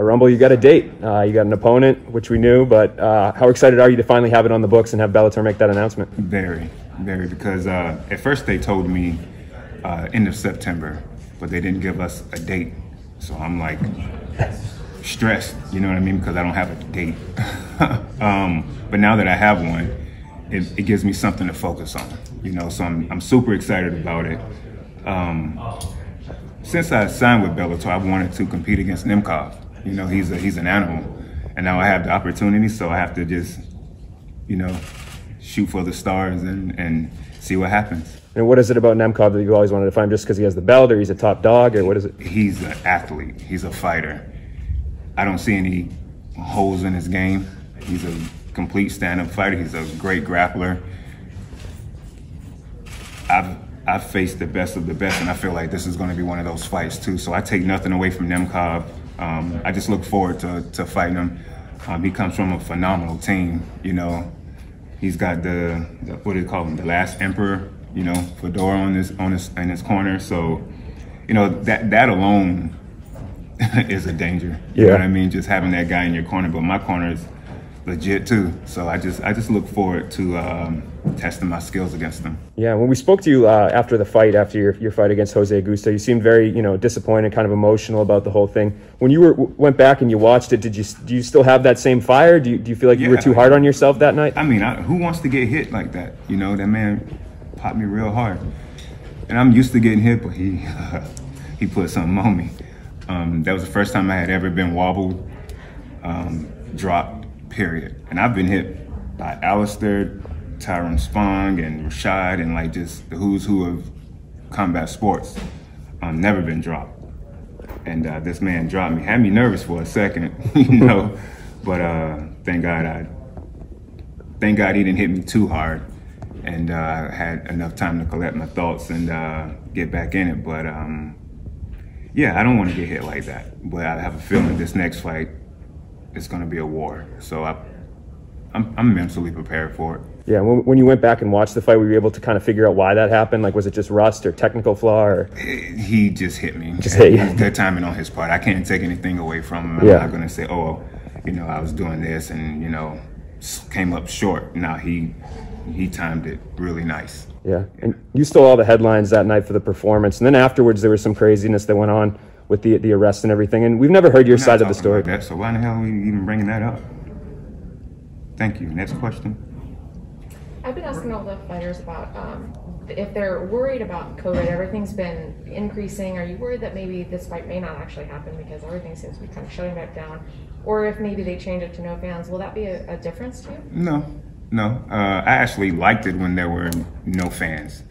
Rumble, you got a date. You got an opponent, which we knew, but how excited are you to finally have it on the books and have Bellator make that announcement? Very, very, because at first they told me end of September, but they didn't give us a date. So I'm like stressed, you know what I mean, because I don't have a date. But now that I have one, it gives me something to focus on, you know, so I'm super excited about it. Since I signed with Bellator, I wanted to compete against Nemkov. You know, he's an animal, and now I have the opportunity, so I have to just, you know, shoot for the stars and see what happens. And what is it about Nemkov that you always wanted to find? Just because he has the belt, or he's a top dog, or what is it? He's an athlete. He's a fighter. I don't see any holes in his game. He's a complete stand-up fighter. He's a great grappler. I've faced the best of the best, and I feel like this is going to be one of those fights too. So I take nothing away from Nemkov. I just look forward to fighting him. He comes from a phenomenal team. You know, he's got the what do you call him? The last emperor. You know, fedora in his corner. So, you know, that alone is a danger. You know what I mean? Just having that guy in your corner. But my corner is legit too. So I just look forward to testing my skills against them. Yeah, when we spoke to you after the fight, after your fight against Jose Augusto, you seemed very, you know, disappointed, kind of emotional about the whole thing. When you went back and you watched it, do you still have that same fire? Do you feel like you were too hard on yourself that night? I mean, who wants to get hit like that? You know, that man popped me real hard, and I'm used to getting hit, but he put something on me. That was the first time I had ever been wobbled, dropped, period. And I've been hit by Alistair, Tyrone Spong, and Rashad, and like just the who's who of combat sports. Never been dropped. And this man dropped me, had me nervous for a second, you know, but thank God he didn't hit me too hard, and I had enough time to collect my thoughts and get back in it. But yeah, I don't want to get hit like that, but I have a feeling this next fight, it's going to be a war. So I'm mentally prepared for it. Yeah, when you went back and watched the fight, were you able to kind of figure out why that happened? Like, was it just rust or technical flaw? Or? He just hit me. Just hit you. Good timing on his part. I can't take anything away from him. I'm not going to say, oh, you know, I was doing this and, you know, came up short. No, he timed it really nice. Yeah, and you stole all the headlines that night for the performance. And then afterwards, there was some craziness that went on with the arrest and everything. And we've never heard your side of the story. That, so why the hell are we even bringing that up? Thank you. Next question. I've been asking all the fighters about if they're worried about COVID. Everything's been increasing. Are you worried that maybe this fight may not actually happen because everything seems to be kind of shutting back down? Or if maybe they change it to no fans, will that be a difference to you? No. I actually liked it when there were no fans.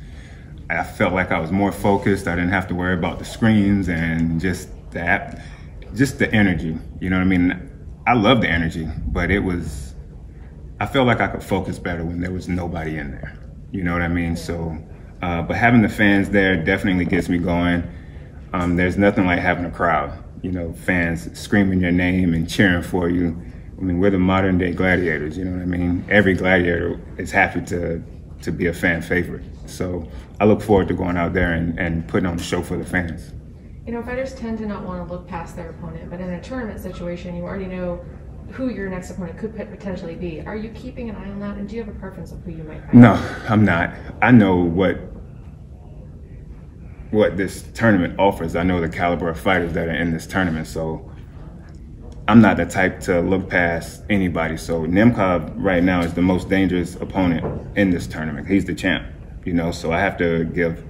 I felt like I was more focused. I didn't have to worry about the screens and just the energy. You know what I mean? I love the energy, but I felt like I could focus better when there was nobody in there. You know what I mean? So, but having the fans there definitely gets me going. There's nothing like having a crowd, you know, fans screaming your name and cheering for you. I mean, we're the modern day gladiators, you know what I mean? Every gladiator is happy to be a fan favorite. So I look forward to going out there and putting on a show for the fans. You know, fighters tend to not want to look past their opponent, but in a tournament situation, you already know who your next opponent could potentially be. Are you keeping an eye on that, and do you have a preference of who you might fight? No, I'm not. I know what this tournament offers. I know the caliber of fighters that are in this tournament, so I'm not the type to look past anybody. So Nemkov right now is the most dangerous opponent in this tournament. He's the champ, you know, so I have to give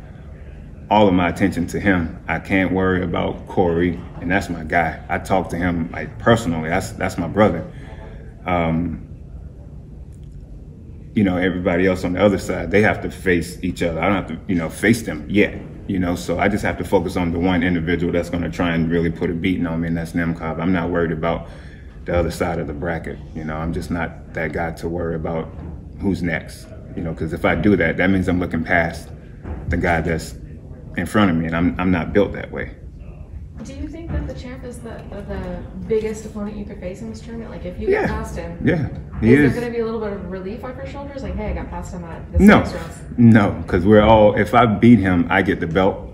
all of my attention to him. I can't worry about Corey, and that's my guy. I talk to him like personally. That's my brother. You know, everybody else on the other side, they have to face each other. I don't have to, you know, face them yet, you know, so I just have to focus on the one individual that's going to try and really put a beating on me, and that's Nemkov. I'm not worried about the other side of the bracket. You know, I'm just not that guy to worry about who's next, you know, because if I do that, that means I'm looking past the guy that's in front of me, and I'm not built that way. Do you think that the champ is the biggest opponent you could face in this tournament? Like, if you get past him, he is there going to be a little bit of relief off your shoulders? Like, hey, I got past him at this No, because if I beat him, I get the belt.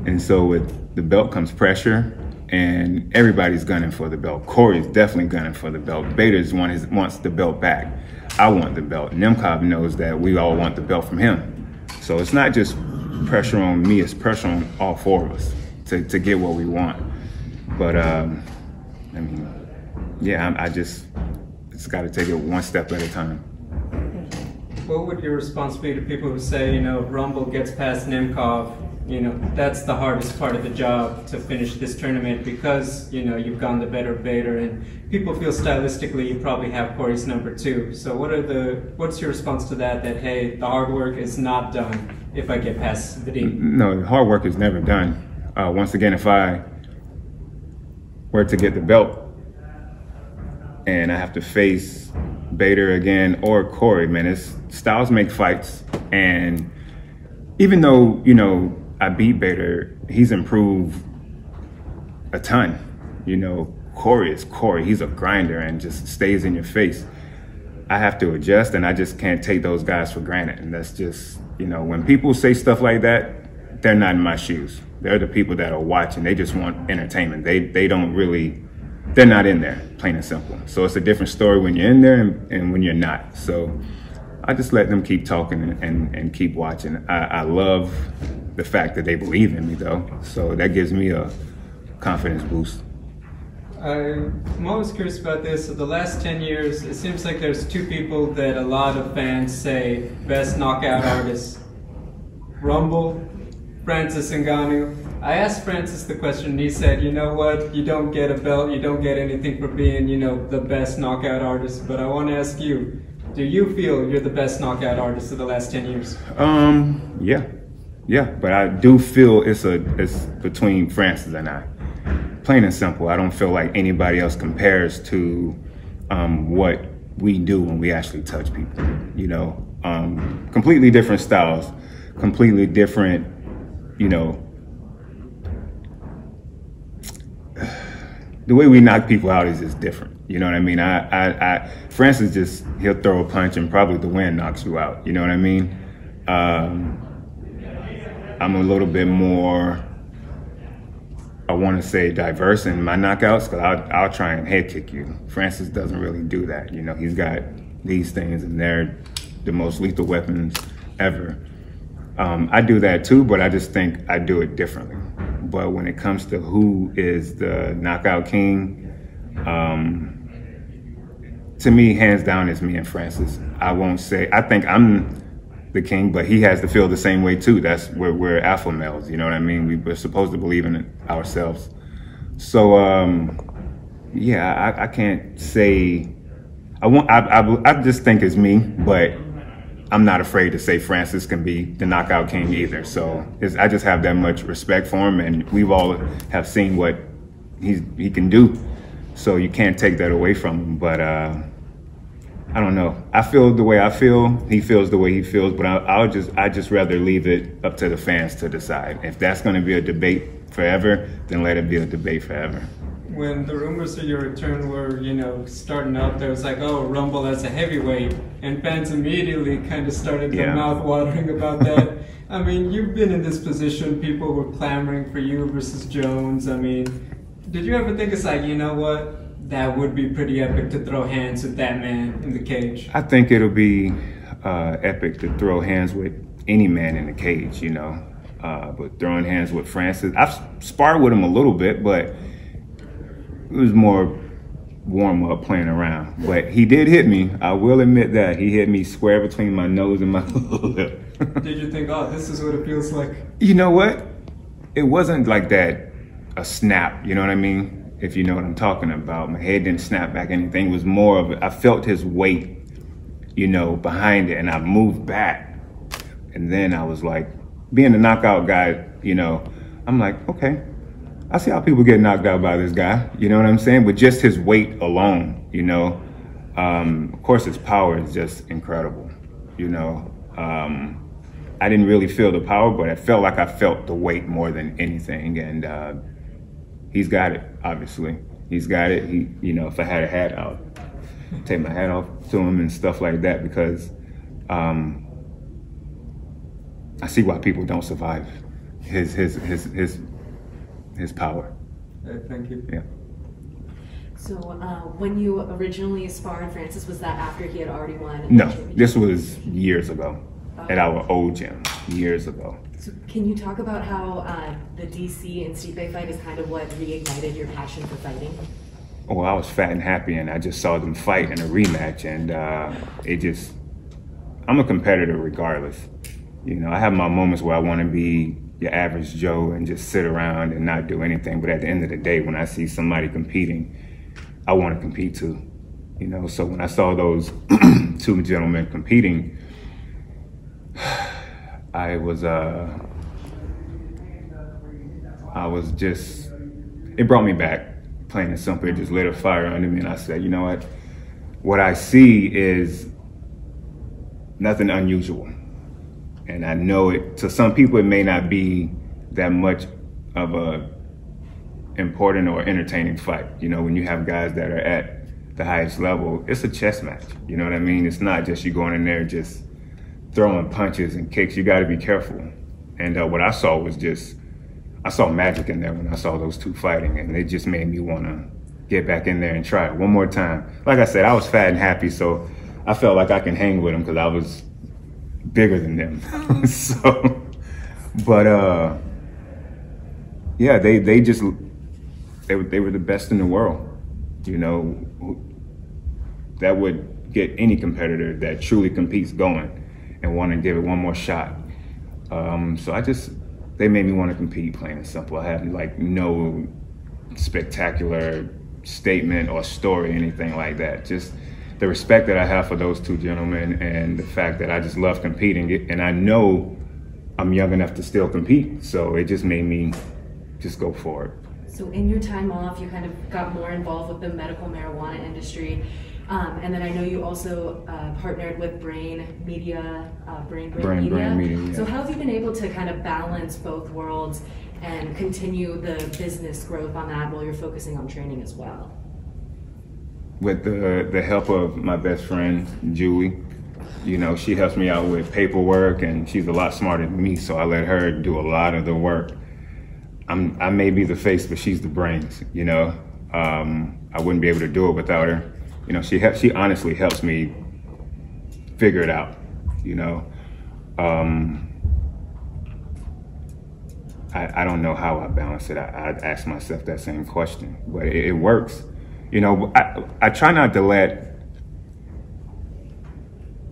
And so with the belt comes pressure. and everybody's gunning for the belt. Corey's definitely gunning for the belt. Bader's wants the belt back. I want the belt. Nemkov knows that we all want the belt from him. So it's not just pressure on me, it's pressure on all four of us to get what we want. But I mean, yeah, it's got to take it one step at a time. What would your response be to people who say, you know, Rumble gets past Nemkov, you know, that's the hardest part of the job to finish this tournament because, you know, you've gone the better Bader, and people feel stylistically you probably have Corey's number 2. So what's your response to that, hey, the hard work is not done if I get past Vadim? No, hard work is never done. Once again, if I were to get the belt and I have to face Bader again or Corey, man, styles make fights. And even though, you know, I beat Bader, he's improved a ton. You know, Corey is Corey. He's a grinder and just stays in your face. I have to adjust, and I just can't take those guys for granted. And that's just, you know, when people say stuff like that, they're not in my shoes. They're the people that are watching. They just want entertainment. They don't really, they're not in there, plain and simple. So it's a different story when you're in there and when you're not. So I just let them keep talking and keep watching. I love the fact that they believe in me, though. So that gives me a confidence boost. I'm always curious about this. So the last 10 years, it seems like there's 2 people that a lot of fans say best knockout artists. Rumble, Francis Ngannou. I asked Francis the question, and he said, you know what, you don't get a belt, you don't get anything for being, you know, the best knockout artist. But I want to ask you, do you feel you're the best knockout artist of the last 10 years? Yeah, but I do feel it's between Francis and I. Plain and simple. I don't feel like anybody else compares to what we do when we actually touch people. You know, completely different styles, completely different, you know, the way we knock people out is just different. You know what I mean? Francis he'll throw a punch and probably the wind knocks you out. You know what I mean? I'm a little bit more, I want to say, diverse in my knockouts, because I'll try and head kick you. Francis doesn't really do that. You know, he's got these things and they're the most lethal weapons ever. I do that too, but I just think I do it differently. But when it comes to who is the knockout king, to me, hands down, it's me and Francis. I won't say, I think I'm the king, but he has to feel the same way too. That's where we're alpha males, you know what I mean? We're supposed to believe in it ourselves. So, yeah, I can't say, I just think it's me, but I'm not afraid to say Francis can be the knockout king either. So I just have that much respect for him, and we've all have seen what he can do. So you can't take that away from him. But I don't know. I feel the way I feel. He feels the way he feels. But I just rather leave it up to the fans to decide. If that's going to be a debate forever, then let it be a debate forever. When the rumors of your return were, you know, starting up, there was like, oh, Rumble as a heavyweight, and fans immediately kind of started their mouth watering about that. I mean, you've been in this position. People were clamoring for you versus Jones. I mean, did you ever think it's like, you know what? That would be pretty epic to throw hands with that man in the cage. I think it'll be epic to throw hands with any man in the cage, you know. But throwing hands with Francis, I've sparred with him a little bit, but it was more warm up, playing around. But he did hit me. I will admit that. He hit me square between my nose and my lip. Did you think, oh, this is what it feels like? You know what? It wasn't like that, a snap, you know what I mean? If you know what I'm talking about. My head didn't snap back anything. It was more of it. I felt his weight, you know, behind it, and I moved back. And then I was like, being a knockout guy, you know, I'm like, okay, I see how people get knocked out by this guy. You know what I'm saying? With just his weight alone, you know. Of course, his power is just incredible, you know. I didn't really feel the power, but I felt like I felt the weight more than anything. And he's got it, obviously. He's got it. He, you know, if I had a hat, I'll take my hat off to him and stuff like that, because I see why people don't survive his power. Okay, thank you. Yeah. So when you originally sparred Francis, was that after he had already won? No, this was years ago at our old gym, years ago. So can you talk about how the DC and Stipe fight is kind of what reignited your passion for fighting? Well, I was fat and happy, and I just saw them fight in a rematch, and I'm a competitor regardless. You know, I have my moments where I want to be your average Joe and just sit around and not do anything, but at the end of the day, when I see somebody competing, I want to compete too. You know, so when I saw those two gentlemen competing, I was just, it brought me back, plain and simple. It just lit a fire under me, and I said, you know what I see is nothing unusual. And I know it, to some people, it may not be that much of a important or entertaining fight. You know, when you have guys that are at the highest level, it's a chess match. You know what I mean? It's not just you going in there just throwing punches and kicks. You got to be careful. And what I saw was I saw magic in there when I saw those two fighting, and it just made me want to get back in there and try it one more time. Like I said, I was fat and happy, so I felt like I can hang with them because I was bigger than them. So, but yeah, they were the best in the world. You know, that would get any competitor that truly competes going and want to give it one more shot. So they made me want to compete, plain and simple. I had like no spectacular statement or story, anything like that. Just the respect that I have for those two gentlemen and the fact that I just love competing. And I know I'm young enough to still compete. So it just made me just go for it. So in your time off, you kind of got more involved with the medical marijuana industry. And then I know you also partnered with Brain Media. Brain Media. Yeah. So how have you been able to kind of balance both worlds and continue the business growth on that while you're focusing on training as well? With the help of my best friend, Julie, you know, she helps me out with paperwork, and she's a lot smarter than me, so I let her do a lot of the work. I may be the face, but she's the brains, you know. I wouldn't be able to do it without her. You know, she honestly helps me figure it out, you know. I don't know how I balance it. I ask myself that same question, but it works. You know, I try not to let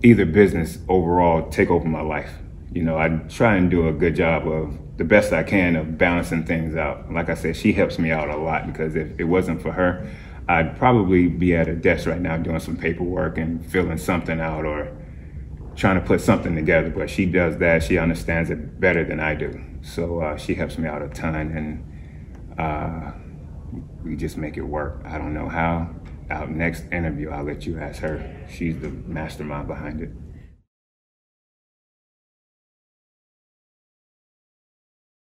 either business overall take over my life. You know, I try and do a good job of the best I can of balancing things out. Like I said, she helps me out a lot, because if it wasn't for her, I'd probably be at a desk right now doing some paperwork and filling something out or trying to put something together. But she does that. She understands it better than I do. So she helps me out a ton, and we just make it work. I don't know how. Our next interview, I'll let you ask her. She's the mastermind behind it.